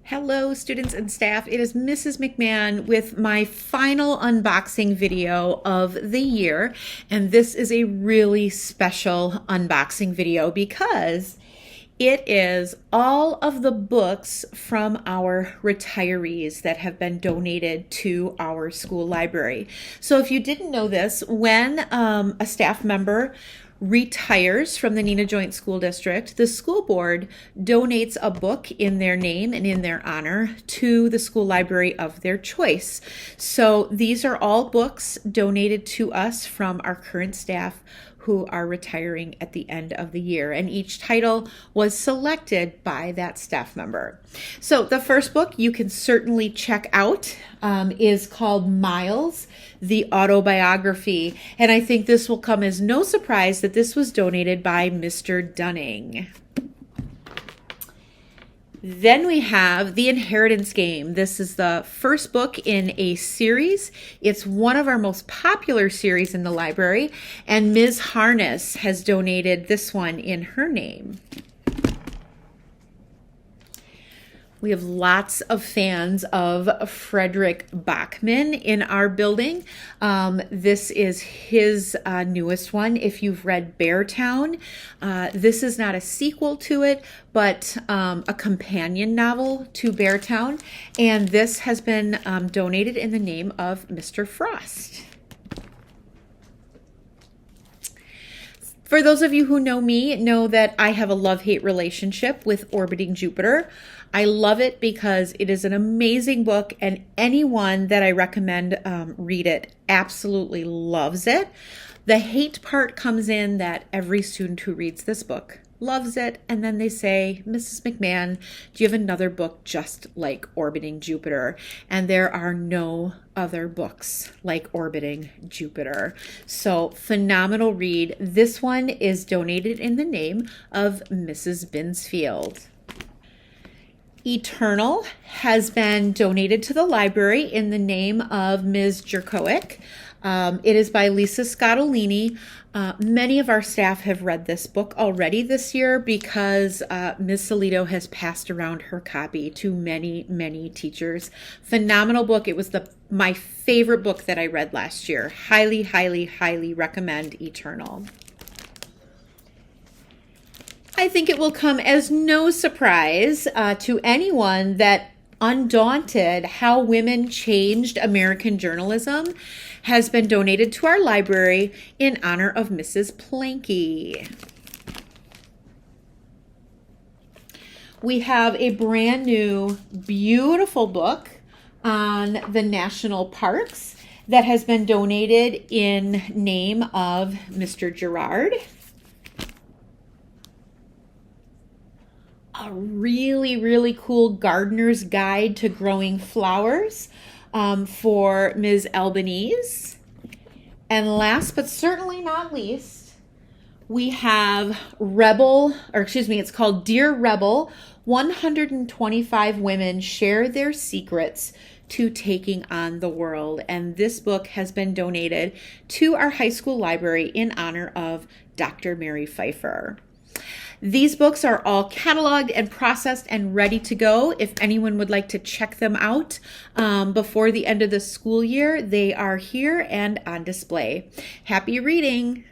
Hello, students and staff. It is Mrs. McMahon with my final unboxing video of the year. And this is a really special unboxing video because it is all of the books from our retirees that have been donated to our school library. So if you didn't know this, when a staff member retires from the Neenah Joint School District, the school board donates a book in their name and in their honor to the school library of their choice. So these are all books donated to us from our current staff who are retiring at the end of the year, and each title was selected by that staff member. So the first book you can certainly check out is called Miles, the Autobiography, and I think this will come as no surprise that this was donated by Mr. Dunning. Then we have The Inheritance Game. This is the first book in a series. It's one of our most popular series in the library, and Ms. Harness has donated this one in her name. We have lots of fans of Frederick Bachman in our building. This is his newest one. If you've read Beartown, this is not a sequel to it, but a companion novel to Beartown. And this has been donated in the name of Mr. Frost. For those of you who know me, know that I have a love-hate relationship with Orbiting Jupiter. I love it because it is an amazing book, and anyone that I recommend read it absolutely loves it. The hate part comes in that every student who reads this book loves it, and then they say, Mrs. McMahon, do you have another book just like Orbiting Jupiter? And there are no other books like Orbiting Jupiter. So phenomenal read. This one is donated in the name of Mrs. Binsfield. Eternal has been donated to the library in the name of Ms. Jerkowick. It is by Lisa Scottolini. Many of our staff have read this book already this year because Ms. Salito has passed around her copy to many, many teachers. Phenomenal book. It was my favorite book that I read last year. Highly, highly, highly recommend Eternal. I think it will come as no surprise to anyone that Undaunted, How Women Changed American Journalism has been donated to our library in honor of Mrs. Planky. We have a brand new, beautiful book on the national parks that has been donated in name of Mr. Gerard. A really, really cool gardener's guide to growing flowers for Ms. Albanese. And last but certainly not least, we have it's called Dear Rebel, 125 Women Share Their Secrets to Taking on the World. And this book has been donated to our high school library in honor of Dr. Mary Pfeiffer. These books are all cataloged and processed and ready to go. If anyone would like to check them out before the end of the school year, they are here and on display. Happy reading!